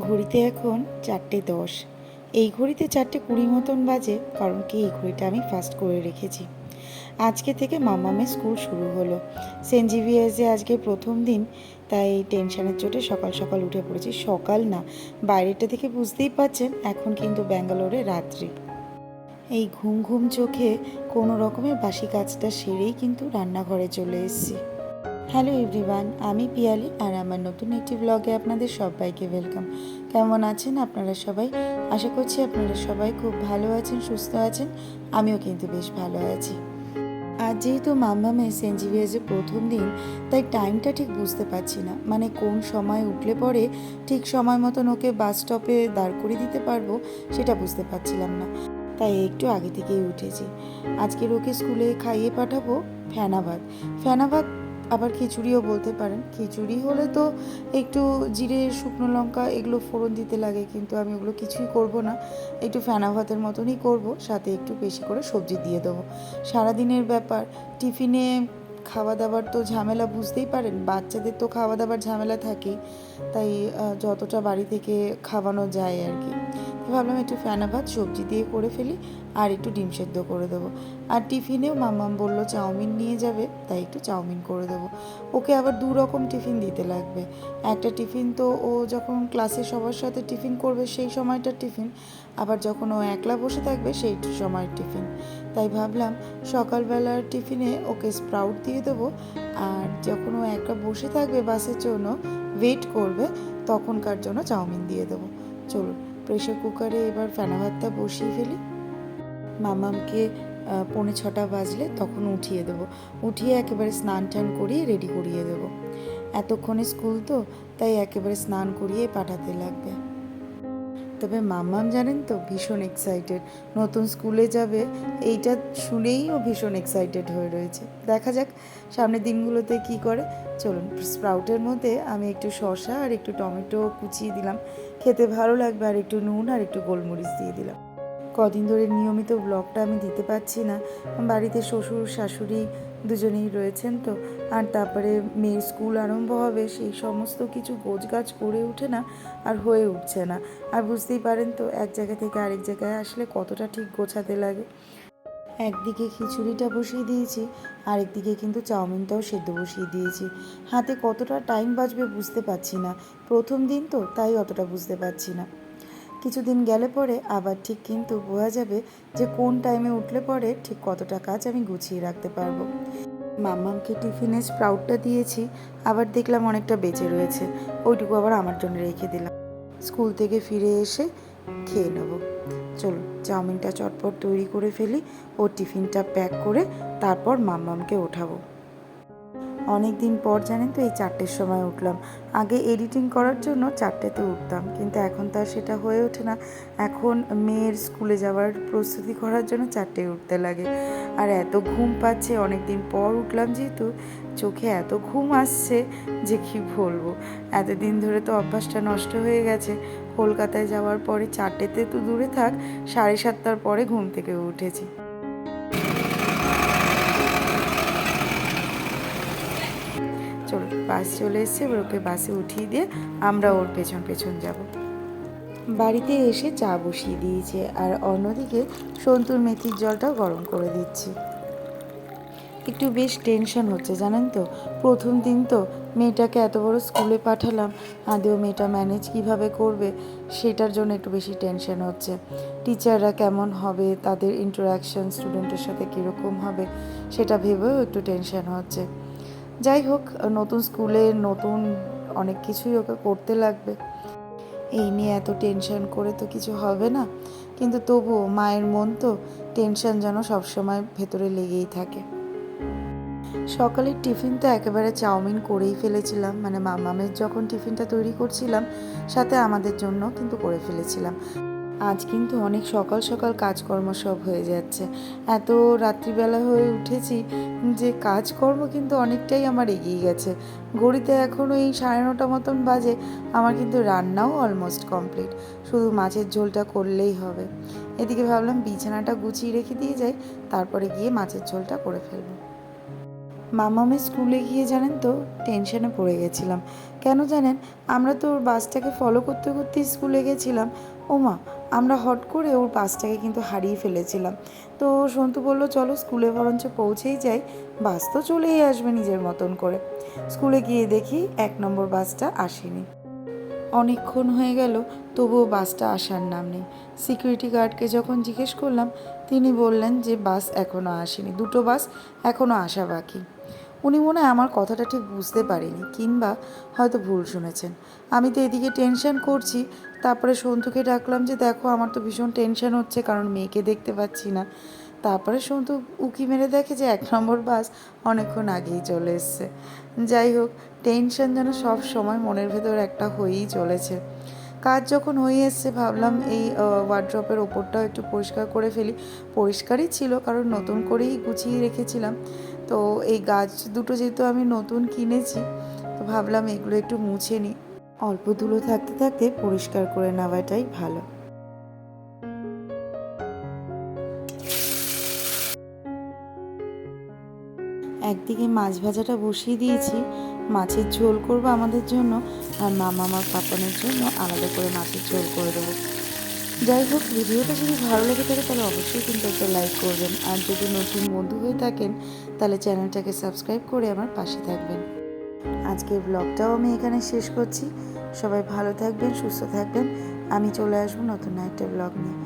ঘড়িতে এখন 4:10। এই ঘড়িতে 4:20 মতন বাজে, কারণ কি এই ঘড়িটা আমি ফার্স্ট করে রেখেছি। আজকে থেকে মামামের স্কুল শুরু হলো। সেন্ট জেভিয়ার্সে আজকে প্রথম দিন, তাই টেনশনের চোটে সকাল সকাল উঠে পড়েছি। সকাল না, বাইরেটা থেকে বুঝতেই পারছেন এখন কিন্তু ব্যাঙ্গালোরে রাত্রি। এই ঘুম ঘুম চোখে কোনো রকমের বাসি কাজটা সেরেই কিন্তু রান্নাঘরে চলে এসেছি। হ্যালো এভরিওয়ান, আমি পিয়ালি আর আমার নতুন একটি ব্লগে আপনাদের সবাইকে ওয়েলকাম। কেমন আছেন আপনারা সবাই? আশা করছি আপনারা সবাই খুব ভালো আছেন, সুস্থ আছেন। আমিও কিন্তু বেশ ভালো আছি। আর যেহেতু মাম্মামের সেন্ট জেভিয়ার্সের প্রথম দিন, তাই টাইমটা ঠিক বুঝতে পারছি না, মানে কোন সময় উঠলে পরে ঠিক সময় মতন ওকে বাস স্টপে দাঁড় করিয়ে দিতে পারবো সেটা বুঝতে পারছিলাম না। তাই একটু আগে থেকেই উঠেছি। আজকের ওকে স্কুলে খাইয়ে পাঠাবো ফেনা ভাত। ফেনা ভাত আবার খিচুড়িও বলতে পারেন। খিচুড়ি হলে তো একটু জিরে, শুকনো লঙ্কা এগুলো ফোড়ন দিতে লাগে, কিন্তু আমি ওগুলো কিছুই করব না। একটু ফেনা ভাতের মতনই করব, সাথে একটু বেশি করে সবজি দিয়ে দেবো। সারাদিনের ব্যাপার, টিফিনে খাওয়া দাওয়ার তো ঝামেলা বুঝতেই পারেন, বাচ্চাদের তো খাওয়া দাওয়ার ঝামেলা থাকেই। তাই যতটা বাড়ি থেকে খাওয়ানো যায় আর কি। ভাবলাম একটু ফেনা ভাত সবজি দিয়ে করে ফেলি, আর একটু ডিম সেদ্ধ করে দেবো। আর টিফিনেও মাম্মাম বললো চাউমিন নিয়ে যাবে, তাই একটু চাউমিন করে দেবো। ওকে আবার 2 রকম টিফিন দিতে লাগবে। একটা টিফিন তো ও যখন ক্লাসে সবার সাথে টিফিন করবে সেই সময়টার টিফিন, আবার যখন ও একলা বসে থাকবে সেই সময়ের টিফিন। তাই ভাবলাম সকালবেলার টিফিনে ওকে স্প্রাউট দিয়ে দেবো, আর যখন ও একা বসে থাকবে বাসের জন্য ওয়েট করবে, তখনকার জন্য চাউমিন দিয়ে দেবো। চলুন প্রেশার কুকারে এবার ফেনা ভাতটা বসিয়ে ফেলি। মামামকে 5:45 বাজলে তখন উঠিয়ে দেবো। উঠিয়ে একেবারে স্নান টান করিয়ে রেডি করিয়ে দেবো। এতক্ষণে স্কুল তো, তাই একেবারে স্নান করিয়ে পাঠাতে লাগবে। তবে মাম্মাম জানেন তো ভীষণ এক্সাইটেড, নতুন স্কুলে যাবে। এইটা শুনেই ও ভীষণ এক্সাইটেড হয়ে রয়েছে। দেখা যাক সামনের দিনগুলোতে কি করে। চলুন, স্প্রাউটের মধ্যে আমি একটু শসা আর একটু টমেটো কুচিয়ে দিলাম, খেতে ভালো লাগবে। আর একটু নুন আর একটু গোলমরিচ দিয়ে দিলাম। কদিন ধরে নিয়মিত ব্লগটা আমি দিতে পারছি না। বাড়িতে শ্বশুর শাশুড়ি দুজনেই রয়েছেন তো, আর তারপরে মেয়ের স্কুল আরম্ভ হবে, সেই সমস্ত কিছু গোছগাছ করে ওঠে না, আর হয়ে উঠছে না। আর বুঝতেই পারেন তো এক জায়গা থেকে আরেক জায়গায় আসলে কতটা ঠিক গোছাতে লাগে। একদিকে খিচুড়িটা বসিয়ে দিয়েছি, আরেকদিকে কিন্তু চাউমিনটাও সেদ্ধ বসিয়ে দিয়েছি। হাতে কতটা টাইম বাঁচবে বুঝতে পারছি না, প্রথম দিন তো তাই অতটা বুঝতে পারছি না। কিছুদিন গেলে পরে আবার ঠিক কিন্তু বোঝা যাবে যে কোন টাইমে উঠলে পরে ঠিক কতটা কাজ আমি গুছিয়ে রাখতে পারবো। মাম্মামকে টিফিনে স্প্রাউটটা দিয়েছি, আবার দেখলাম অনেকটা বেঁচে রয়েছে, ওইটুকু আবার আমার জন্য রেখে দিলাম। স্কুল থেকে ফিরে এসে খেয়ে নেব। চলুন চাউমিনটা চটপট তৈরি করে ফেলি, ও টিফিনটা প্যাক করে তারপর মাম্মামকে ওঠাবো। অনেক দিন পর জানেন তো এই 4টের সময় উঠলাম। আগে এডিটিং করার জন্য 4টেতে উঠতাম, কিন্তু এখন তো আর সেটা হয়ে ওঠে না। এখন মেয়ের স্কুলে যাওয়ার প্রস্তুতি করার জন্য 4টেয় উঠতে লাগে। আর এত ঘুম পাচ্ছে, অনেক দিন পর উঠলাম যেহেতু, চোখে এত ঘুম আসছে যে কি বলবো। এতদিন ধরে তো অভ্যাসটা নষ্ট হয়ে গেছে। কলকাতায় যাওয়ার পরে 4টেতে তো দূরে থাক, 7:30টার পরে ঘুম থেকে উঠেছি। চলো বাস চলে এসছে, এবার ওকে বাসে উঠিয়ে দিয়ে আমরা ওর পেছন পেছন যাব। বাড়িতে এসে চা বসিয়ে দিয়েছে, আর অন্যদিকে সন্তুর মেথির জলটাও গরম করে দিচ্ছি। একটু বেশ টেনশন হচ্ছে জানেন তো, প্রথম দিন তো, মেয়েটাকে এত বড় স্কুলে পাঠালাম, আদেও মেয়েটা ম্যানেজ কিভাবে করবে সেটার জন্য একটু বেশি টেনশন হচ্ছে। টিচাররা কেমন হবে, তাদের ইন্টারাকশন স্টুডেন্টের সাথে কীরকম হবে সেটা ভেবেও একটু টেনশন হচ্ছে। যাই হোক, নতুন স্কুলে নতুন অনেক কিছুই ওকে করতে লাগবে। এই নিয়ে এত টেনশন করে তো কিছু হবে না, কিন্তু তবুও মায়ের মন তো, টেনশন যেন সবসময় ভেতরে লেগেই থাকে। সকালের টিফিন তো একেবারে চাউমিন করেই ফেলেছিলাম, মানে মামামের যখন টিফিনটা তৈরি করছিলাম সাথে আমাদের জন্য কিন্তু করে ফেলেছিলাম। আজ কিন্তু অনেক সকাল সকাল কাজকর্ম সব হয়ে যাচ্ছে। এত রাত্রিবেলা হয়ে উঠেছি যে কাজকর্ম কিন্তু অনেকটাই আমার এগিয়ে গেছে। ঘড়িতে এখনও এই 9:30 মতন বাজে, আমার কিন্তু রান্নাও অলমোস্ট কমপ্লিট, শুধু মাছের ঝোলটা করলেই হবে। এদিকে ভাবলাম বিছানাটা গুছিয়ে রেখে দিয়ে যাই, তারপরে গিয়ে মাছের ঝোলটা করে ফেলবো। মামামের স্কুলে গিয়ে জানেন তো টেনশনে পড়ে গেছিলাম। কেন জানেন? আমরা তো ওর বাসটাকে ফলো করতে করতেই স্কুলে গেছিলাম। ওমা, আমরা হট করে ওর বাসটাকে কিন্তু হারিয়ে ফেলেছিলাম। তো সন্তু বলল চলো স্কুলে বরঞ্চ পৌঁছেই যাই, বাস তো চলেই আসবে নিজের মতন করে। স্কুলে গিয়ে দেখি 1 নম্বর বাসটা আসেনি। অনেকক্ষণ হয়ে গেল, তবুও বাসটা আসার নাম নেই। সিকিউরিটি গার্ডকে যখন জিজ্ঞেস করলাম, তিনি বললেন যে বাস এখনও আসেনি, 2টো বাস এখনও আসা বাকি। উনি মনে হয় আমার কথাটা ঠিক বুঝতে পারেনি, কিংবা হয়তো ভুল শুনেছেন। আমি তো এদিকে টেনশন করছি, তারপরে সন্তুকে ডাকলাম যে দেখো আমার তো ভীষণ টেনশন হচ্ছে, কারণ মেয়েকে দেখতে পাচ্ছি না। তারপরে সন্তু উকি মেরে দেখে যে 1 নম্বর বাস অনেকক্ষণ আগেই চলে এসছে। যাই হোক, টেনশন যেন সব সময় মনের ভেতর একটা হয়েই চলেছে। কাজ যখন হয়ে এসছে, ভাবলাম এই ওয়ার্ড্রপের ওপরটাও একটু পরিষ্কার করে ফেলি। পরিষ্কারই ছিল, কারণ নতুন করেই গুছিয়ে রেখেছিলাম। তো এই গাছ দুটো যেহেতু আমি নতুন কিনেছি, তো ভাবলাম এগুলো একটু মুছে নিই। অল্প ধুলো থাকতে থাকতে পরিষ্কার করে নেওয়াটাই ভালো। একদিকে মাছ ভাজাটা বসিয়ে দিয়েছি, মাছের ঝোল করব আমাদের জন্য, আর মামা আমার পাপানের জন্য আলাদা করে মাছের ঝোল করে দেবো। যাই হোক, ভিডিওটা যদি ভালো লেগে থাকে তাহলে অবশ্যই কিন্তু একটা লাইক করবেন, আর যদি নতুন বন্ধু হয়ে থাকেন তাহলে চ্যানেলটাকে সাবস্ক্রাইব করে আমার পাশে থাকবেন। আজকের ব্লগটাও আমি এখানে শেষ করছি। সবাই ভালো থাকবেন, সুস্থ থাকবেন। আমি চলে আসবো নতুন একটা ব্লগ নিয়ে।